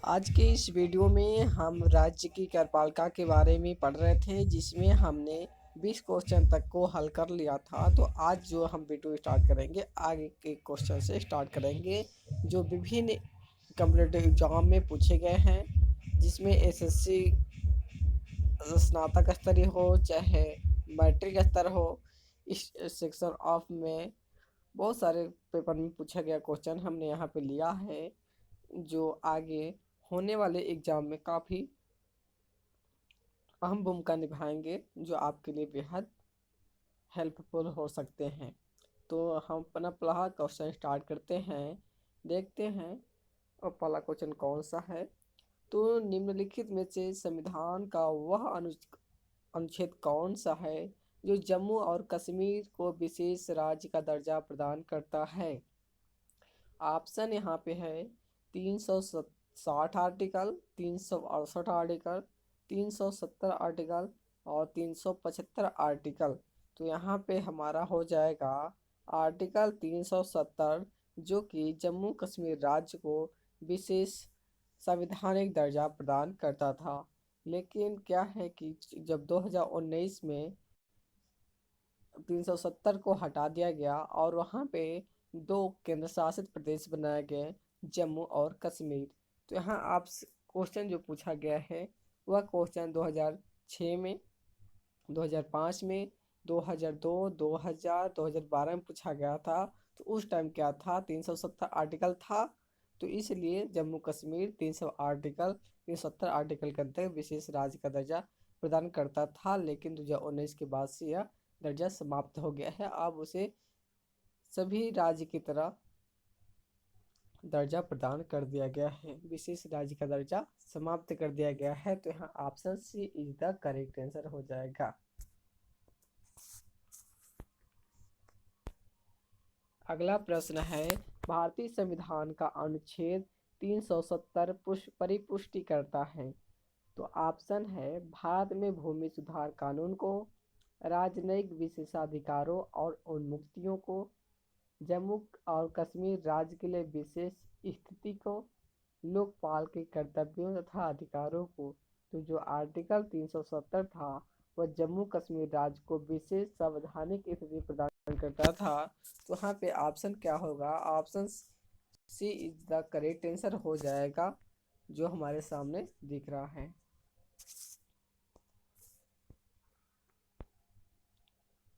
आज के इस वीडियो में हम राज्य की कार्यपालिका के बारे में पढ़ रहे थे, जिसमें हमने 20 क्वेश्चन तक को हल कर लिया था। तो आज जो हम वीडियो स्टार्ट करेंगे, आगे के क्वेश्चन से स्टार्ट करेंगे जो विभिन्न कॉम्पिटिटिव एग्जाम में पूछे गए हैं, जिसमें एसएससी स्नातक स्तरीय हो चाहे मैट्रिक स्तर हो। इस सेक्शन ऑफ में बहुत सारे पेपर में पूछा गया क्वेश्चन हमने यहाँ पे लिया है, जो आगे होने वाले एग्ज़ाम में काफ़ी अहम भूमिका निभाएंगे, जो आपके लिए बेहद हेल्पफुल हो सकते हैं। तो हम अपना पहला क्वेश्चन स्टार्ट करते हैं, देखते हैं और पहला क्वेश्चन कौन सा है। तो निम्नलिखित में से संविधान का वह अनुच्छेद कौन सा है जो जम्मू और कश्मीर को विशेष राज्य का दर्जा प्रदान करता है। ऑप्शन यहाँ पे है 360 आर्टिकल, 368 आर्टिकल, 370 आर्टिकल और 375 आर्टिकल। तो यहाँ पे हमारा हो जाएगा आर्टिकल 370, जो कि जम्मू कश्मीर राज्य को विशेष संवैधानिक दर्जा प्रदान करता था। लेकिन क्या है कि जब 2019 में 370 को हटा दिया गया और वहाँ पे दो केंद्र शासित प्रदेश बनाए गए, जम्मू और कश्मीर। तो यहाँ आप क्वेश्चन जो पूछा गया है वह क्वेश्चन 2006 में, 2005 में, 2002, 2000, 2012 में पूछा गया था। तो उस टाइम क्या था, 370 आर्टिकल था। तो इसलिए जम्मू कश्मीर 370 आर्टिकल के अंतर्गत विशेष राज्य का दर्जा प्रदान करता था। लेकिन 2019 के बाद से यह दर्जा समाप्त हो गया है। अब उसे सभी राज्य की तरह दर्जा प्रदान कर दिया गया है, विशेष राज्य का दर्जा समाप्त कर दिया गया है। तो यहाँ option C is the correct answer हो जाएगा। अगला प्रश्न है, भारतीय संविधान का अनुच्छेद 370 परिपुष्टि करता है। तो ऑप्शन है भारत में भूमि सुधार कानून को, राजनयिक विशेषाधिकारों और उन्मुक्तियों को, जम्मू और कश्मीर राज्य के लिए विशेष स्थिति को, लोकपाल के कर्तव्यों तथा अधिकारों को। तो जो आर्टिकल 370 था वह जम्मू कश्मीर राज्य को विशेष संवैधानिक स्थिति प्रदान करता था। तो यहाँ पे ऑप्शन क्या होगा, option C is the correct answer हो जाएगा, जो हमारे सामने दिख रहा है।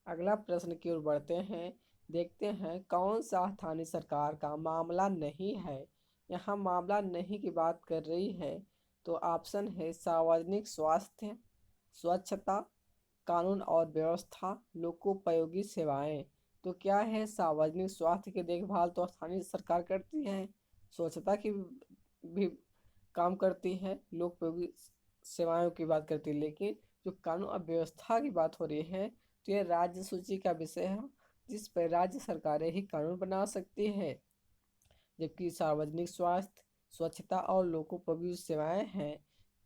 अगला प्रश्न की ओर बढ़ते हैं, देखते हैं कौन सा स्थानीय सरकार का मामला नहीं है। यहाँ मामला नहीं की बात कर रही है। तो ऑप्शन है सार्वजनिक स्वास्थ्य, स्वच्छता, कानून और व्यवस्था, लोकोपयोगी सेवाएं। तो क्या है, सार्वजनिक स्वास्थ्य की देखभाल तो स्थानीय सरकार करती है, स्वच्छता की भी काम करती है, लोकोपयोगी सेवाओं की बात करती है। लेकिन जो कानून और व्यवस्था की बात हो रही है, तो यह राज्य सूची का विषय है, जिस पर राज्य सरकारें ही कानून बना सकती है। जबकि सार्वजनिक स्वास्थ्य, स्वच्छता और लोकोपयोगी सेवाएं हैं,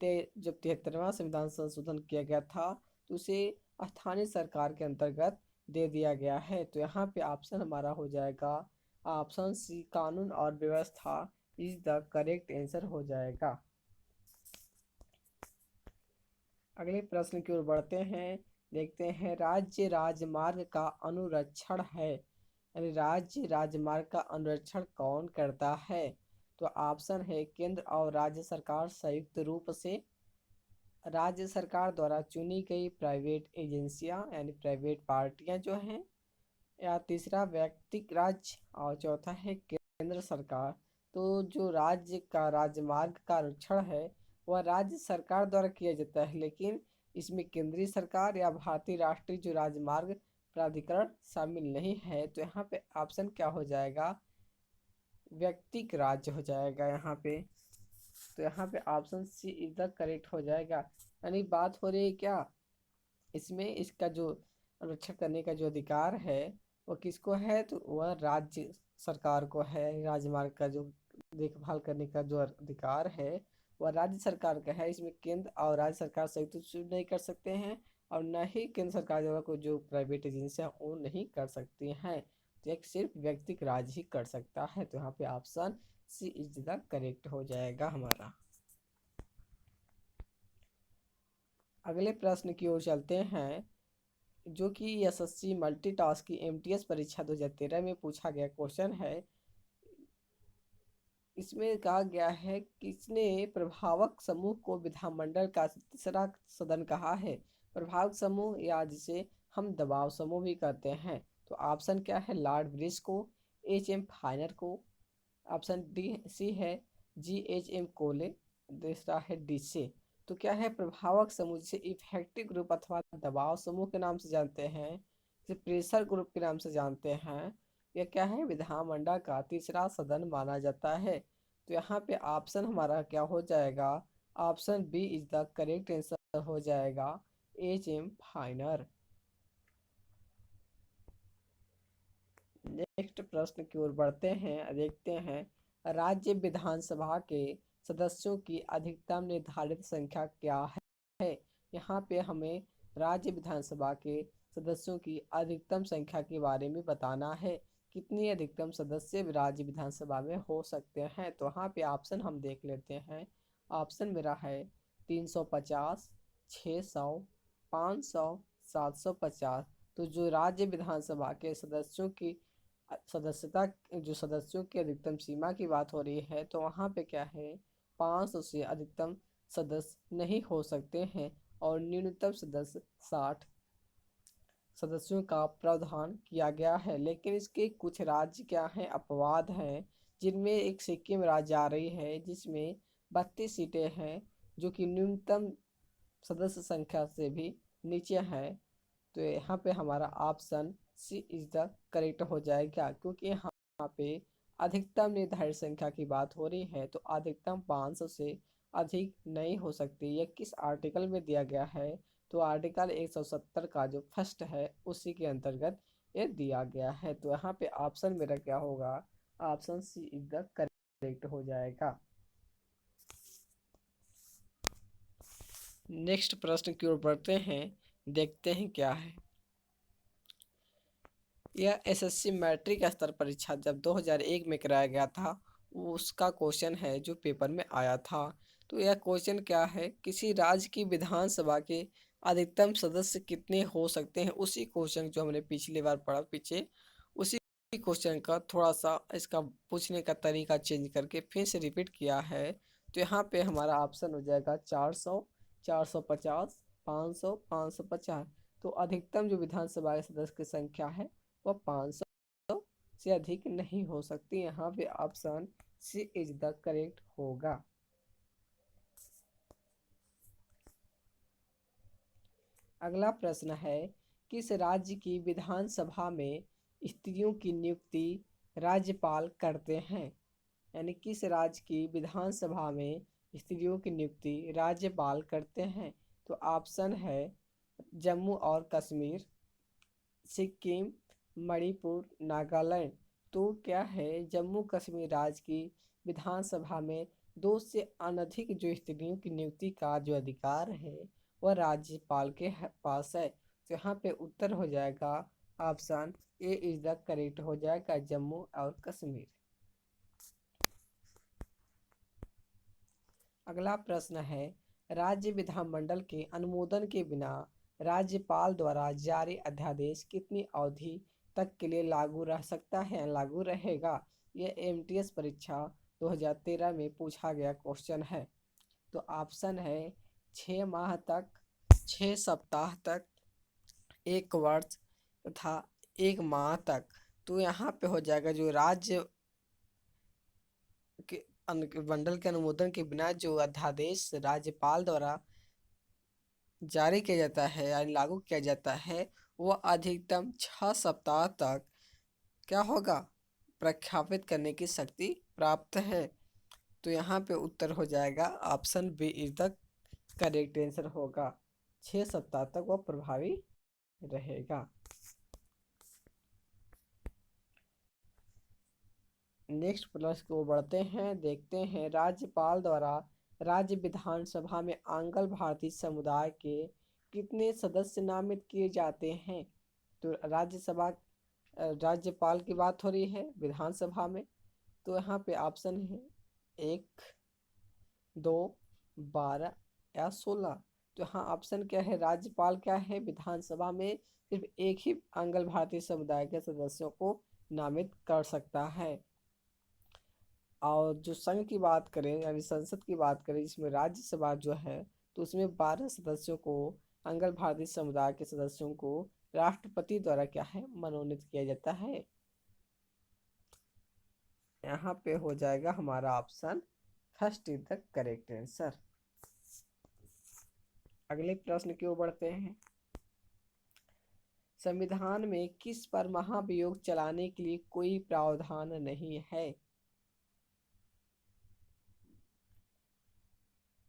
जब 73वां संविधान संशोधन किया गया था तो उसे स्थानीय सरकार के अंतर्गत दे दिया गया है। तो यहाँ पे ऑप्शन हमारा हो जाएगा ऑप्शन सी, कानून और व्यवस्था इज द करेक्ट आंसर हो जाएगा। अगले प्रश्न की ओर बढ़ते हैं, देखते हैं राज्य राजमार्ग का अनुरक्षण है, यानी राज्य राजमार्ग का अनुरक्षण कौन करता है। तो ऑप्शन है केंद्र और राज्य सरकार संयुक्त रूप से, राज्य सरकार द्वारा चुनी गई प्राइवेट एजेंसियां यानी प्राइवेट पार्टियां जो हैं, या तीसरा व्यक्तिगत राज्य और चौथा है केंद्र सरकार। तो जो राज्य का राजमार्ग का आरक्षण है वह राज्य सरकार द्वारा किया जाता है, लेकिन इसमें केंद्रीय सरकार या भारतीय राष्ट्रीय जो राजमार्ग प्राधिकरण शामिल नहीं है। तो यहाँ पे ऑप्शन क्या हो जाएगा, व्यक्तिगत राज्य हो जाएगा यहाँ पे। तो यहाँ पे option C is the correct हो जाएगा। यानी बात हो रही है क्या, इसमें इसका जो आरक्षण करने का जो अधिकार है वो किसको है, तो वह राज्य सरकार को है। राजमार्ग का जो देखभाल करने का जो अधिकार है वह राज्य सरकार का है। इसमें केंद्र और राज्य सरकार संयुक्त रूप से नहीं कर सकते हैं, और न ही केंद्र सरकार द्वारा कोई जो प्राइवेट एजेंसी है वो नहीं कर सकती हैं। तो एक सिर्फ व्यक्तिगत राज्य ही कर सकता है। तो यहाँ पे option C is the correct हो जाएगा हमारा। अगले प्रश्न की ओर चलते हैं, जो कि एसएससी मल्टीटास्क की एमटीएस परीक्षा 2013 में पूछा गया क्वेश्चन है। इसमें कहा गया है, किसने प्रभावक समूह को विधानमंडल का तीसरा सदन कहा है? प्रभावक समूह, या जिसे हम दबाव समूह भी कहते हैं। तो ऑप्शन क्या है? लॉर्ड ब्रिज को, एच एम फाइनर को, ऑप्शन डी सी है जी एच एम कोले, दूसरा है डी से। तो क्या है प्रभावक समूह, जिसे इफेक्टिव ग्रुप अथवा दबाव समूह के नाम से जानते हैं, जिसे प्रेशर ग्रुप के नाम से जानते हैं, यह क्या है? विधानमंडल का तीसरा सदन माना जाता है। तो यहाँ पे ऑप्शन हमारा क्या हो जाएगा? Option B is the correct answer हो जाएगा, एच एम फाइनर। नेक्स्ट प्रश्न की ओर बढ़ते हैं, देखते हैं, राज्य विधानसभा के सदस्यों की अधिकतम निर्धारित संख्या क्या है? यहाँ पे हमें राज्य विधानसभा के सदस्यों की अधिकतम संख्या के बारे में बताना है। कितनी अधिकतम सदस्य राज्य विधानसभा में हो सकते हैं? तो यहाँ पे ऑप्शन हम देख लेते हैं। ऑप्शन मेरा है 350, 600, 500, 750। तो जो राज्य विधानसभा के सदस्यों की सदस्यता, जो सदस्यों की अधिकतम सीमा की बात हो रही है, तो वहाँ पे क्या है, 500 से अधिकतम सदस्य नहीं हो सकते हैं, और न्यूनतम सदस्य 60 सदस्यों का प्रावधान किया गया है। लेकिन इसके कुछ राज्य क्या हैं, अपवाद हैं, जिनमें एक सिक्किम राज्य आ रही है, जिसमें 32 सीटें हैं, जो कि न्यूनतम सदस्य संख्या से भी नीचे है। तो यहाँ पे हमारा option C is the correct हो जाएगा, क्योंकि यहाँ पे अधिकतम निर्धारित संख्या की बात हो रही है, तो अधिकतम 500 से अधिक नहीं हो सकती। यह किस आर्टिकल में दिया गया है? तो आर्टिकल 170 का जो फर्स्ट है, उसी के अंतर्गत ये दिया गया है। तो यहाँ पे ऑप्शन मेरा क्या होगा? Option C is the correct हो जाएगा। नेक्स्ट प्रश्न की ओर बढ़ते हैं, देखते हैं क्या है। यह एसएससी मैट्रिक स्तर परीक्षा जब 2001 में कराया गया था, उसका क्वेश्चन है जो पेपर में आया था। तो यह क्वेश्चन क्या है, किसी राज्य की विधानसभा के अधिकतम सदस्य कितने हो सकते हैं? उसी क्वेश्चन जो हमने पिछली बार पढ़ा पीछे, उसी क्वेश्चन का थोड़ा सा इसका पूछने का तरीका चेंज करके फिर से रिपीट किया है। तो यहाँ पे हमारा ऑप्शन हो जाएगा 400, 450, 500, 550। तो अधिकतम जो विधानसभा के सदस्य की संख्या है, वह 500 से अधिक नहीं हो सकती। यहाँ पे option C is the correct होगा। अगला प्रश्न है, किस राज्य की विधानसभा में स्त्रियों की नियुक्ति राज्यपाल करते हैं? यानी किस राज्य की विधानसभा में स्त्रियों की नियुक्ति राज्यपाल करते हैं? तो ऑप्शन है जम्मू और कश्मीर, सिक्किम, मणिपुर, नागालैंड। तो क्या है, जम्मू कश्मीर राज्य की विधानसभा में दो से अनधिक जो स्त्रियों की नियुक्ति का जो अधिकार है, वह राज्यपाल के पास है। तो यहाँ पे उत्तर हो जाएगा option A is the correct हो जाएगा, जम्मू और कश्मीर। अगला प्रश्न है, राज्य विधानमंडल के अनुमोदन के बिना राज्यपाल द्वारा जारी अध्यादेश कितनी अवधि तक के लिए लागू रह सकता है, लागू रहेगा? यह एमटीएस परीक्षा 2013 में पूछा गया क्वेश्चन है। तो ऑप्शन है 6 माह तक, 6 सप्ताह तक, 1 वर्ष तथा 1 माह तक। तो यहाँ पे हो जाएगा, जो राज्य के मंडल के अनुमोदन के बिना जो अध्यादेश राज्यपाल द्वारा जारी किया जाता है या लागू किया जाता है, वह अधिकतम 6 सप्ताह तक क्या होगा, प्रख्यापित करने की शक्ति प्राप्त है। तो यहाँ पे उत्तर हो जाएगा option B is the correct answer होगा, 6 सप्ताह तक वह प्रभावी रहेगा। नेक्स्ट प्रश्न को बढ़ते हैं, देखते हैं, राज्यपाल द्वारा राज्य विधानसभा में आंग्ल भारतीय समुदाय के कितने सदस्य नामित किए जाते हैं? तो राज्यपाल की बात हो रही है विधानसभा में। तो यहाँ पे ऑप्शन है 1, 2, 12 या 16। तो हाँ ऑप्शन क्या है, राज्यपाल क्या है विधानसभा में सिर्फ एक ही आंग्ल भारतीय समुदाय के सदस्यों को नामित कर सकता है। और जो संघ की बात करें यानी संसद की बात करें जिसमें राज्यसभा जो है, तो उसमें 12 सदस्यों को, आंग्ल भारतीय समुदाय के सदस्यों को राष्ट्रपति द्वारा क्या है मनोनीत किया जाता है। यहाँ पे हो जाएगा हमारा option first is the correct answer. अगले प्रश्न की ओर बढ़ते हैं। संविधान में किस पर महाभियोग चलाने के लिए कोई प्रावधान नहीं है।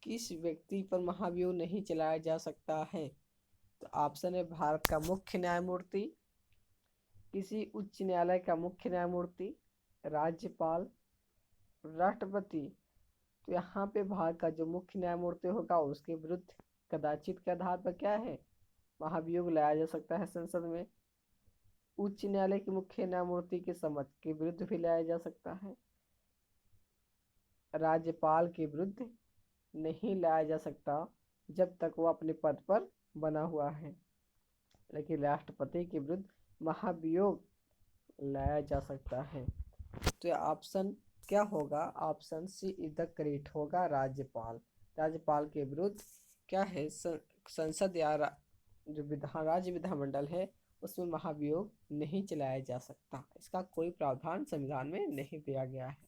किस व्यक्ति पर महाभियोग नहीं चलाया जा सकता है। तो ऑप्शन है भारत का मुख्य न्यायमूर्ति, किसी उच्च न्यायालय का मुख्य न्यायमूर्ति, राज्यपाल, राष्ट्रपति। तो यहाँ पे भारत का जो मुख्य न्यायमूर्ति होगा उसके विरुद्ध कदाचित के आधार पर क्या है महाभियोग लाया जा सकता है संसद में। उच्च न्यायालय के मुख्य न्यायमूर्ति के समक्ष के विरुद्ध भी लाया जा सकता है। राज्यपाल के विरुद्ध नहीं लाया जा सकता जब तक वो अपने पद पर बना हुआ है, लेकिन राष्ट्रपति के विरुद्ध महाभियोग लाया जा सकता है। तो ऑप्शन क्या होगा, option C is the correct होगा, राज्यपाल। राज्यपाल के विरुद्ध क्या है संसद या जो राज्य विधानमंडल है उसमें महाभियोग नहीं चलाया जा सकता। इसका कोई प्रावधान संविधान में नहीं दिया गया है।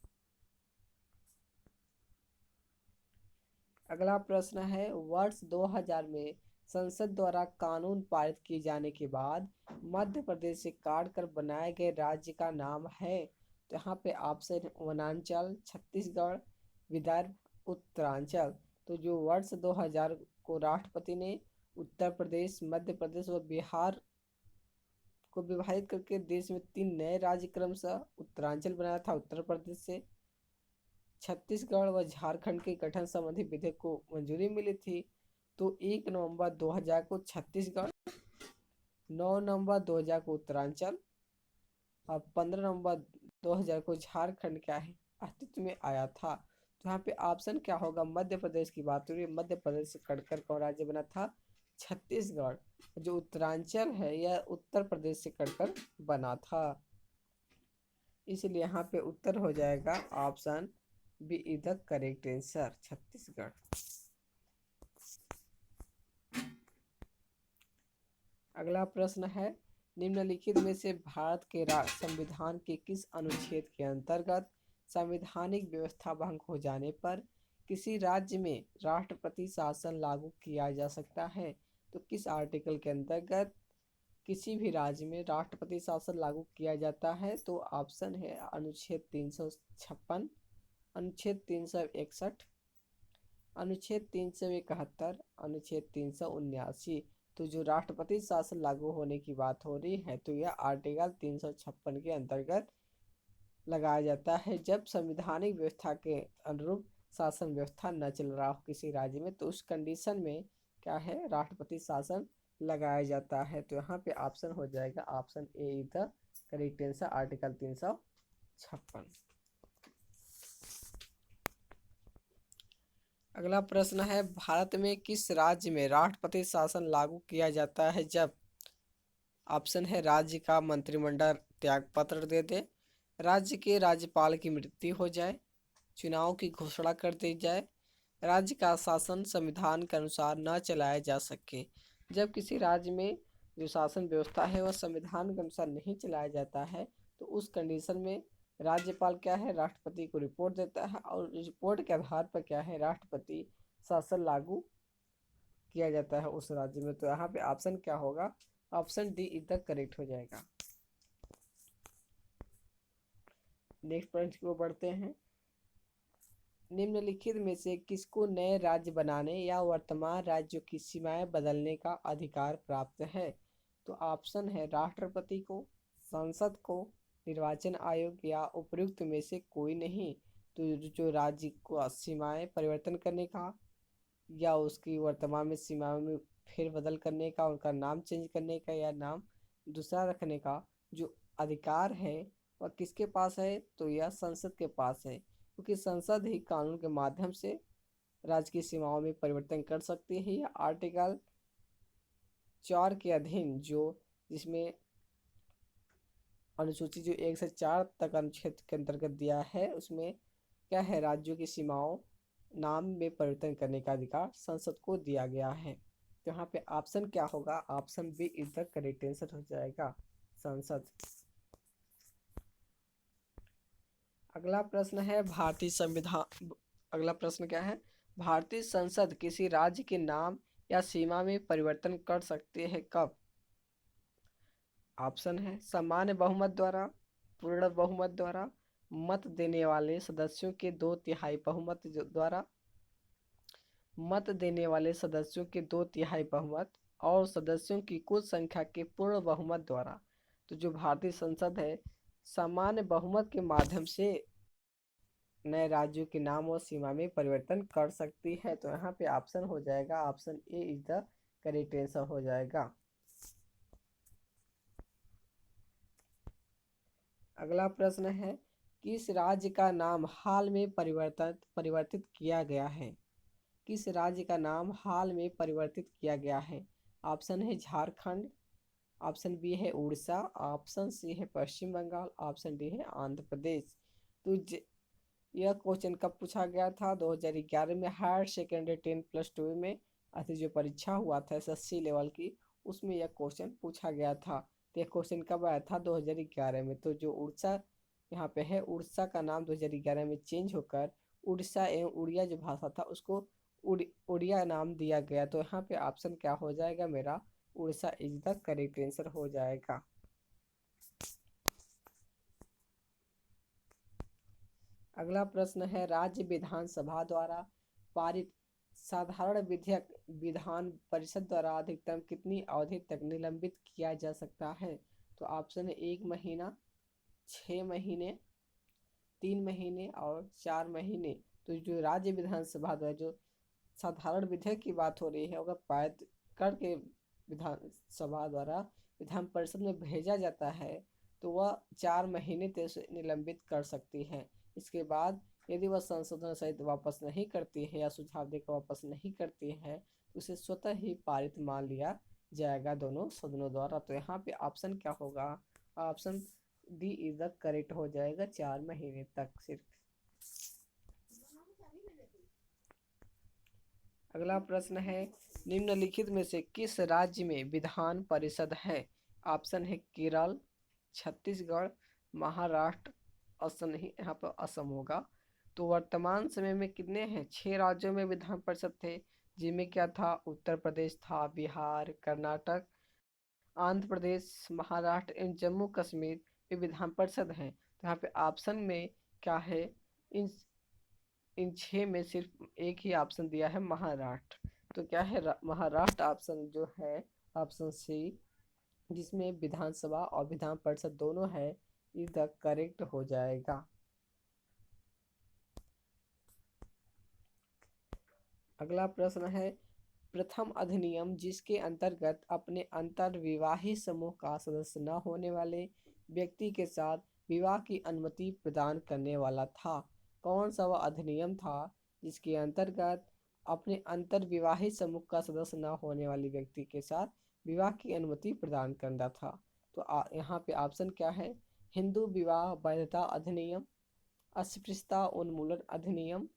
अगला प्रश्न है, वर्ष 2000 में संसद द्वारा कानून पारित किए जाने के बाद मध्य प्रदेश से काट कर बनाए गए राज्य का नाम है। तो यहाँ पे ऑप्शन वनांचल, छत्तीसगढ़, विदर्भ, उत्तरांचल। तो जो वर्ष 2000 को राष्ट्रपति ने उत्तर प्रदेश, मध्य प्रदेश और बिहार को विभाजित करके देश में 3 नए राज्य क्रमशः उत्तरांचल बनाया था उत्तर प्रदेश से, छत्तीसगढ़ व झारखंड के गठन संबंधी विधेयक को मंजूरी मिली थी। तो 1 नवंबर 2000 को छत्तीसगढ़, 9 नवंबर 2000 को उत्तरांचल और 15 नवंबर 2000 को झारखंड क्या है अस्तित्व में आया था। तो यहाँ पे ऑप्शन क्या होगा, मध्य प्रदेश की बात हो रही है, मध्य प्रदेश से कटकर कौन राज्य बना था, छत्तीसगढ़। जो उत्तरांचल है यह उत्तर प्रदेश से कटकर बना था, इसलिए यहाँ पे उत्तर हो जाएगा option B is the correct answer, Chhattisgarh. अगला प्रश्न है, निम्नलिखित में से भारत के संविधान के किस अनुच्छेद के अंतर्गत संवैधानिक व्यवस्था भंग हो जाने पर किसी राज्य में राष्ट्रपति शासन लागू किया जा सकता है। तो किस आर्टिकल के अंतर्गत किसी भी राज्य में राष्ट्रपति शासन लागू किया जाता है। तो ऑप्शन है अनुच्छेद 356, अनुच्छेद 361, अनुच्छेद 371, अनुच्छेद 379। तो जो राष्ट्रपति शासन लागू होने की बात हो रही है तो यह आर्टिकल 356 के अंतर्गत लगाया जाता है जब संवैधानिक व्यवस्था के अनुरूप शासन व्यवस्था न चल रहा हो किसी राज्य में, तो उस कंडीशन में क्या है राष्ट्रपति शासन लगाया जाता है। तो यहाँ पे ऑप्शन हो जाएगा option A is the correct answer, article 356। अगला प्रश्न है, भारत में किस राज्य में राष्ट्रपति शासन लागू किया जाता है जब, ऑप्शन है राज्य का मंत्रिमंडल त्यागपत्र दे दे, राज्य के राज्यपाल की मृत्यु हो जाए, चुनाव की घोषणा कर दी जाए, राज्य का शासन संविधान के अनुसार न चलाया जा सके। जब किसी राज्य में जो शासन व्यवस्था है वह संविधान के अनुसार नहीं चलाया जाता है तो उस कंडीशन में राज्यपाल क्या है राष्ट्रपति को रिपोर्ट देता है और रिपोर्ट के आधार पर क्या है राष्ट्रपति शासन लागू किया जाता है उस राज्य में। तो यहाँ पे ऑप्शन क्या होगा, option D is the correct हो जाएगा। नेक्स्ट प्रश्न को बढ़ते हैं, निम्नलिखित में से किसको नए राज्य बनाने या वर्तमान राज्यों की सीमाएं बदलने का अधिकार प्राप्त है। तो ऑप्शन है राष्ट्रपति को, संसद को, निर्वाचन आयोग या उपयुक्त में से कोई नहीं। तो जो राज्य को सीमाएं परिवर्तन करने का या उसकी वर्तमान में सीमाओं में फेरबदल करने का, उनका नाम चेंज करने का या नाम दूसरा रखने का जो अधिकार है वह किसके पास है, तो यह संसद के पास है, क्योंकि संसद ही कानून के माध्यम से राज्य की सीमाओं में परिवर्तन कर सकती है, या आर्टिकल 4 के अधीन जिसमें अनुसूची जो 1 से 4 तक अनुच्छेद के अंतर्गत दिया है, उसमें क्या है, राज्यों की सीमाओं नाम में परिवर्तन करने का अधिकार संसद को दिया गया है। तो यहाँ पे ऑप्शन क्या होगा, option B is the correct answer हो जाएगा, संसद। अगला प्रश्न है भारतीय संविधान, अगला प्रश्न क्या है, भारतीय संसद किसी राज्य के नाम या सीमा में परिवर्तन कर सकते हैं कब? ऑप्शन है सामान्य बहुमत द्वारा, पूर्ण बहुमत द्वारा, मत देने वाले सदस्यों के 2/3 बहुमत द्वारा, मत देने वाले सदस्यों के 2/3 बहुमत, और सदस्यों की कुल संख्या के पूर्ण बहुमत द्वारा। तो जो भारतीय संसद है, सामान्य बहुमत के माध्यम से नए राज्यों के नाम और सीमा में परिवर्तन कर सकती है। तो यहाँ पे ऑप्शन हो जाएगा, option A is the correct answer हो जाएगा। अगला प्रश्न है, किस राज्य का नाम हाल में परिवर्तित किया गया है? किस राज्य का नाम हाल में परिवर्तित किया गया है? ऑप्शन है झारखंड, ऑप्शन बी है उड़ीसा, ऑप्शन सी है पश्चिम बंगाल, ऑप्शन डी है आंध्र प्रदेश। तो यह क्वेश्चन कब पूछा गया था? 2011 में हायर सेकेंडरी 10+2 में अथी जो परीक्षा हुआ था SSC लेवल की, उसमें यह क्वेश्चन पूछा गया था। तो यह क्वेश्चन कब आया था? 2011 में। तो जो उड़ीसा यहाँ पे है, उड़ीसा का नाम 2011 में चेंज होकर उड़ीसा एवं उड़िया जो भाषा था उसको उड़िया नाम दिया गया। तो यहाँ पे ऑप्शन क्या हो जाएगा मेरा? Orissa is the correct answer हो जाएगा। अगला प्रश्न है, राज्य विधानसभा द्वारा पारित साधारण विधेयक विधान परिषद द्वारा अधिकतम कितनी अवधि तक निलंबित किया जा सकता है? तो ऑप्शन है 1 महीना, 6 महीने, 3 महीने और 4 महीने। तो जो राज्य विधानसभा द्वारा जो साधारण विधेयक की बात हो रही है, अगर पारित करके विधानसभा द्वारा विधान परिषद में भेजा जाता है तो वह 4 महीने तक उसे निलंबित कर सकती है। इसके बाद यदि वह संशोधन सहित वापस नहीं करती है या सुझाव देकर वापस नहीं करती है तो उसे स्वतः ही पारित मान लिया जाएगा दोनों सदनों द्वारा। तो यहाँ पे ऑप्शन क्या होगा? Option D is the correct हो जाएगा, 4 महीने तक सिर्फ। अगला प्रश्न है, निम्नलिखित में से किस राज्य में विधान परिषद है? ऑप्शन है केरल, छत्तीसगढ़, महाराष्ट्र, असम, नहीं यहाँ पर असम होगा। तो वर्तमान समय में कितने हैं? 6 राज्यों में विधान परिषद थे, जिनमें क्या था? उत्तर प्रदेश था, बिहार, कर्नाटक, आंध्र प्रदेश, महाराष्ट्र एवं जम्मू कश्मीर में विधान परिषद हैं। तो यहाँ पे ऑप्शन में क्या है? इन इन 6 में सिर्फ एक ही ऑप्शन दिया है, महाराष्ट्र। तो क्या है? महाराष्ट्र ऑप्शन जो है, ऑप्शन सी, जिसमें विधानसभा और विधान परिषद दोनों है, इज द करेक्ट हो जाएगा। अगला प्रश्न है, प्रथम अधिनियम जिसके अंतर्गत अपने अंतर्विवाही समूह का सदस्य न होने वाले व्यक्ति के साथ विवाह की अनुमति प्रदान करने वाला था? कौन सा वह अधिनियम था जिसके अंतर्गत अपने अंतर्विवाही समूह का सदस्य न होने वाले व्यक्ति के साथ विवाह की अनुमति प्रदान करना था? तो यहाँ पे ऑप्शन क्या है? हिंदू विवाह वैधता अधिनियम, अस्पृश्यता उन्मूलन अधिनियम,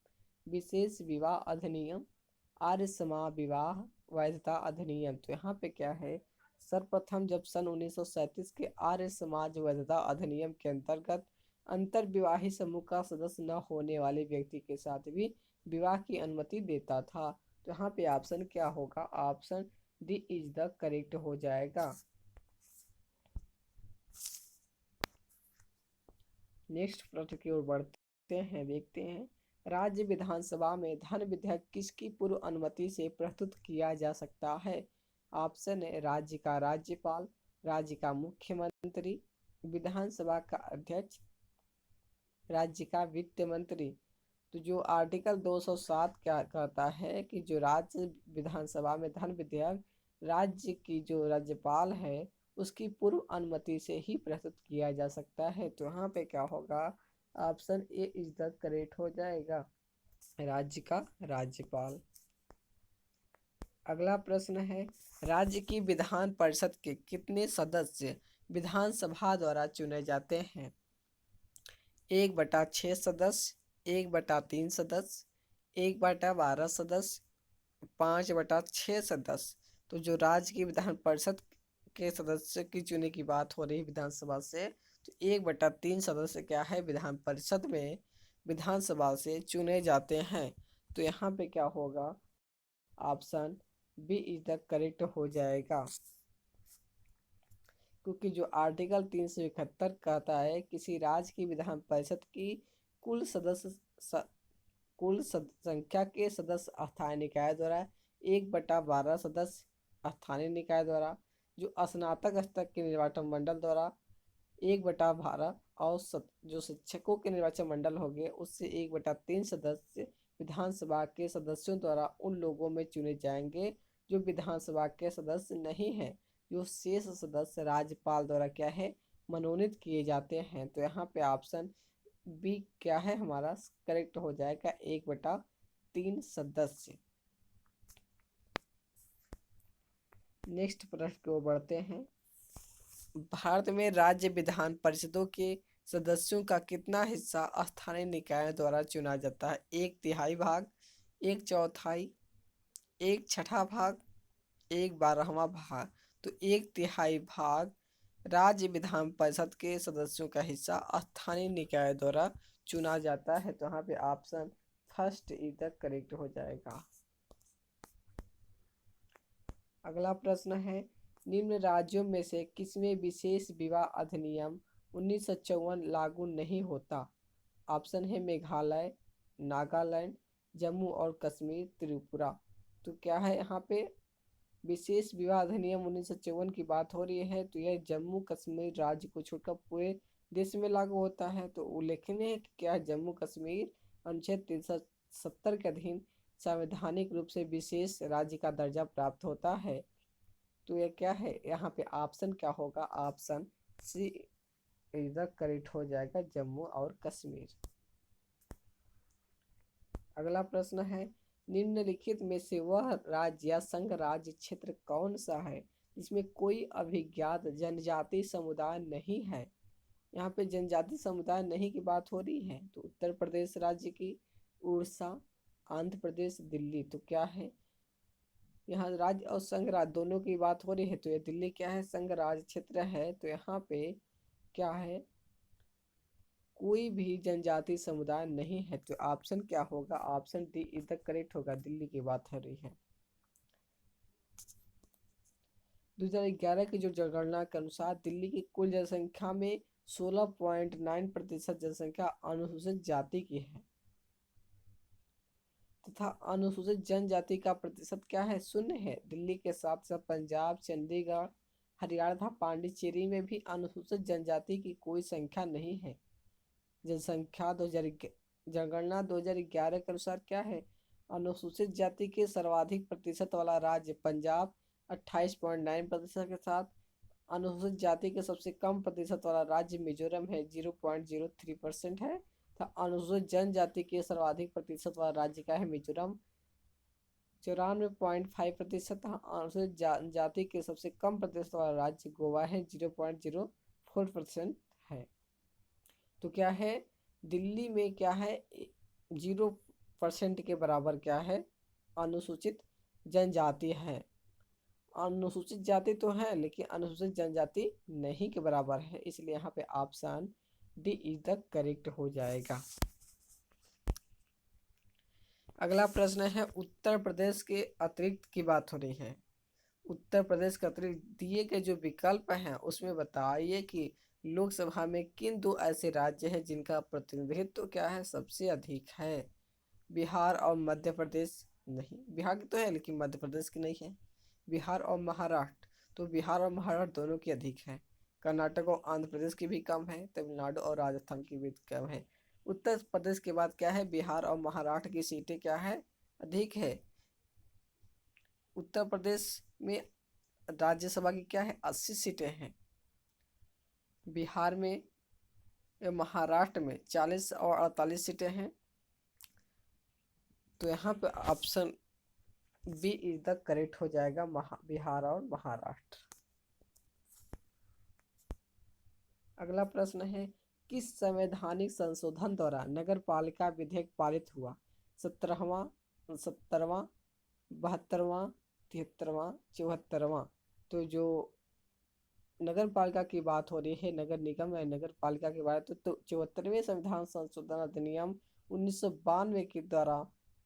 विशेष विवाह अधिनियम, आर्य समाज विवाह वैधता अधिनियम। तो यहाँ पे क्या है? सर्वप्रथम जब सन 1937 के आर्य समाज वैधता अधिनियम के अंतर्गत अंतर विवाही समूह का सदस्य न होने वाले व्यक्ति के साथ भी विवाह की अनुमति देता था। तो यहाँ पे ऑप्शन क्या होगा? Option D is the correct हो जाएगा। नेक्स्ट प्रश्न की ओर बढ़ते हैं, देखते हैं, राज्य विधानसभा में धन विधेयक किसकी पूर्व अनुमति से प्रस्तुत किया जा सकता है? ऑप्शन है राज्य का राज्यपाल, राज्य का मुख्यमंत्री, विधानसभा का अध्यक्ष, राज्य का वित्त मंत्री। तो जो आर्टिकल 207 क्या कहता है कि जो राज्य विधानसभा में धन विधेयक राज्य की जो राज्यपाल है उसकी पूर्व अनुमति से ही प्रस्तुत किया जा सकता है। तो यहाँ पे क्या होगा? Option A is the correct हो जाएगा। राज्य का राज्यपाल। अगला प्रश्न है, राज्य की विधान परिषद के कितने सदस्य विधानसभा द्वारा चुने जाते हैं? 1/6 सदस्य, 1/3 सदस्य, 1/12 सदस्य, 5/6 सदस्य। तो जो राज्य की विधान परिषद के सदस्य की चुने की बात हो रही है विधानसभा से, तो 1/3 सदस्य क्या है विधान परिषद में विधानसभा से चुने जाते हैं। तो यहाँ पे क्या होगा, option B is the correct हो जाएगा, क्योंकि जो आर्टिकल 371 कहता है किसी राज्य की विधान परिषद की कुल सदस्य संख्या के सदस्य स्थानीय निकाय द्वारा, 1/12 सदस्य स्थानीय निकाय द्वारा, जो स्नातक स्तर के निर्वाचन मंडल द्वारा 1/12, और जो शिक्षकों के निर्वाचन मंडल हो गए उससे 1/3 सदस्य विधानसभा के सदस्यों द्वारा उन लोगों में चुने जाएंगे जो विधानसभा के सदस्य नहीं हैं। जो शेष सदस्य राज्यपाल द्वारा क्या है मनोनीत किए जाते हैं। तो यहाँ पे ऑप्शन बी क्या है हमारा करेक्ट हो जाएगा, 1/3 सदस्य। नेक्स्ट प्रश्न की ओर बढ़ते हैं। भारत में राज्य विधान परिषदों के सदस्यों का कितना हिस्सा स्थानीय निकाय द्वारा चुना जाता है? 1/3 भाग, 1/4, 1/6 भाग, 1/12 भाग। तो 1/3 भाग राज्य विधान परिषद के सदस्यों का हिस्सा स्थानीय निकाय द्वारा चुना जाता है। तो यहाँ पे option first is the correct हो जाएगा। अगला प्रश्न है, निम्न राज्यों में से किसमें विशेष विवाह अधिनियम 1954 लागू नहीं होता? ऑप्शन है मेघालय, नागालैंड, जम्मू और कश्मीर, त्रिपुरा। तो क्या है यहाँ पे विशेष विवाह अधिनियम 1954 की बात हो रही है, तो यह जम्मू कश्मीर राज्य को छोड़कर पूरे देश में लागू होता है। तो उल्लेखनीय है कि क्या जम्मू कश्मीर अनुच्छेद 370 के अधीन संवैधानिक रूप से विशेष राज्य का दर्जा प्राप्त होता है। तो यह क्या है, यहाँ पे ऑप्शन क्या होगा, ऑप्शन सी इधर करेक्ट हो जाएगा, जम्मू और कश्मीर। अगला प्रश्न है, निम्नलिखित में से वह राज्य या संघ राज्य क्षेत्र कौन सा है जिसमें कोई अभिज्ञात जनजाति समुदाय नहीं है? यहाँ पे जनजाति समुदाय नहीं की बात हो रही है। तो उत्तर प्रदेश राज्य की, उड़ीसा, आंध्र प्रदेश, दिल्ली। तो क्या है यहाँ राज्य और संघ राज्य दोनों की बात हो रही है, तो ये दिल्ली क्या है संघ राज्य क्षेत्र है। तो यहाँ पे क्या है कोई भी जनजाति समुदाय नहीं है। तो ऑप्शन क्या होगा, option D is the correct होगा, दिल्ली की बात हो रही है। 2011 की जो जनगणना के अनुसार दिल्ली की कुल जनसंख्या में 16.9% जनसंख्या अनुसूचित जाति की है तथा अनुसूचित जनजाति का प्रतिशत क्या है, 0 है। दिल्ली के साथ साथ पंजाब, चंडीगढ़, हरियाणा तथा पांडिचेरी में भी अनुसूचित जनजाति की कोई संख्या नहीं है। जनसंख्या जनगणना 2011 के अनुसार क्या है, अनुसूचित जाति के सर्वाधिक प्रतिशत वाला राज्य पंजाब 28.9% के साथ, अनुसूचित जाति के सबसे कम प्रतिशत वाला राज्य मिजोरम है 0.03% है। तो अनुसूचित जनजाति के सर्वाधिक प्रतिशत वाला राज्य क्या है, मिजोरम 94.5%। अनुसूचित जनजाति के सबसे कम प्रतिशत वाला राज्य गोवा है 0.04% है। तो क्या है दिल्ली में क्या है 0% के बराबर क्या है अनुसूचित जनजाति है। अनुसूचित जाति तो है लेकिन अनुसूचित जनजाति नहीं के बराबर है, इसलिए यहाँ पे option D is the correct हो जाएगा। अगला प्रश्न है, उत्तर प्रदेश के अतिरिक्त की बात हो रही है। उत्तर प्रदेश के अतिरिक्त दिए गए जो विकल्प हैं उसमें बताइए कि लोकसभा में किन दो ऐसे राज्य हैं जिनका प्रतिनिधित्व क्या है सबसे अधिक है? बिहार और मध्य प्रदेश नहीं, बिहार की तो है लेकिन मध्य प्रदेश की नहीं है। बिहार और महाराष्ट्र, तो बिहार और महाराष्ट्र दोनों की अधिक है। कर्नाटक और आंध्र प्रदेश की भी कम है, तमिलनाडु और राजस्थान की भी कम है। उत्तर प्रदेश के बाद क्या है, बिहार और महाराष्ट्र की सीटें क्या है अधिक है। उत्तर प्रदेश में राज्यसभा की क्या है 80 सीटें हैं। बिहार में महाराष्ट्र में 40 और 48 सीटें हैं। तो यहाँ पे option B is the correct हो जाएगा, बिहार और महाराष्ट्र। अगला प्रश्न है, किस संवैधानिक संशोधन द्वारा नगर पालिका विधेयक पारित हुआ? 17वां, 70वां, 72वां, 73वां, 74वां? तो जो नगर पालिका की बात हो रही है, नगर निगम या नगर पालिका की बात, तो 74वें संविधान संशोधन अधिनियम 1992 के द्वारा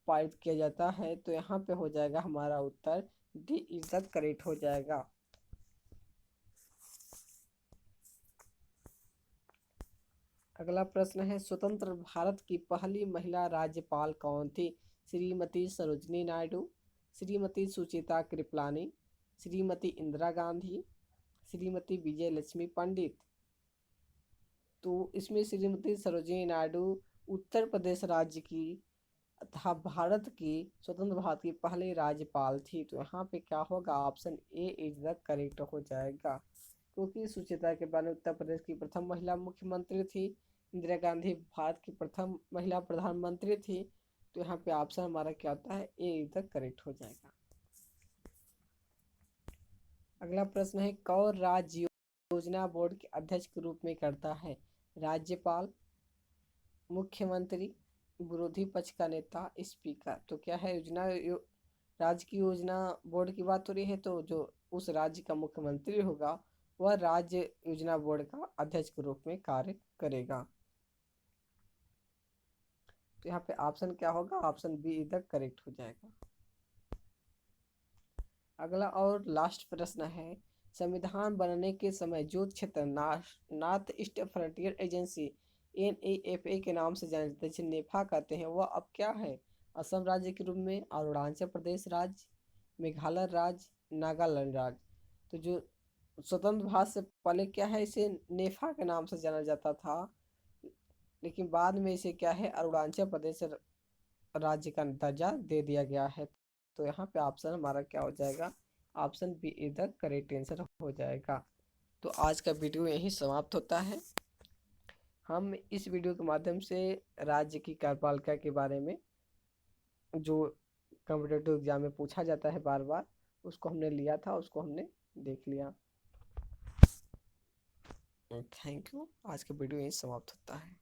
पारित किया जाता है। तो यहाँ पे हो जाएगा हमारा उत्तर डी इज द करेक्ट हो जाएगा। अगला प्रश्न है, स्वतंत्र भारत की पहली महिला राज्यपाल कौन थी? श्रीमती सरोजनी नायडू, श्रीमती सुचिता कृपलानी, श्रीमती इंदिरा गांधी, श्रीमती विजय लक्ष्मी पंडित? तो इसमें श्रीमती सरोजिनी नायडू उत्तर प्रदेश राज्य की तथा भारत की, स्वतंत्र भारत की पहली राज्यपाल थी। तो यहाँ पे क्या होगा? Option A is the correct हो जाएगा, क्योंकि सुचिता के बाद उत्तर प्रदेश की प्रथम महिला मुख्यमंत्री थी, इंदिरा गांधी भारत की प्रथम महिला प्रधानमंत्री थी। तो यहाँ पे ऑप्शन हमारा क्या होता है? ए इज द करेक्ट हो जाएगा। अगला प्रश्न है, कौन राज्य योजना बोर्ड के अध्यक्ष के रूप में करता है? राज्यपाल, मुख्यमंत्री, विरोधी पक्ष का नेता, स्पीकर? तो क्या है, राज्य की योजना बोर्ड की बात हो रही है, तो जो उस राज्य का मुख्यमंत्री होगा वह राज्य योजना बोर्ड का अध्यक्ष के रूप में कार्य करेगा। तो यहाँ पे ऑप्शन क्या होगा? Option B is the correct हो जाएगा। अगला और लास्ट प्रश्न है, संविधान बनने के समय जो क्षेत्र north east frontier agency NEFA के नाम से जाने जाते हैं, जिसे नेफा कहते हैं, वह अब क्या है? असम राज्य के रूप में, अरुणाचल प्रदेश राज्य, मेघालय राज्य, नागालैंड राज्य? तो जो स्वतंत्र भारत से पहले क्या है, इसे नेफा के नाम से जाना जाता था, लेकिन बाद में इसे क्या है, अरुणाचल प्रदेश राज्य का दर्जा दे दिया गया है। तो यहाँ पे ऑप्शन हमारा क्या हो जाएगा? ऑप्शन बी इधर करेक्ट आंसर हो जाएगा। तो आज का वीडियो यहीं समाप्त होता है। हम इस वीडियो के माध्यम से राज्य की कार्यपालिका के बारे में जो कॉम्पिटेटिव एग्जाम में पूछा जाता है बार बार, उसको हमने लिया था, उसको हमने देख लिया। Thank you. आज का वीडियो यहीं समाप्त होता है।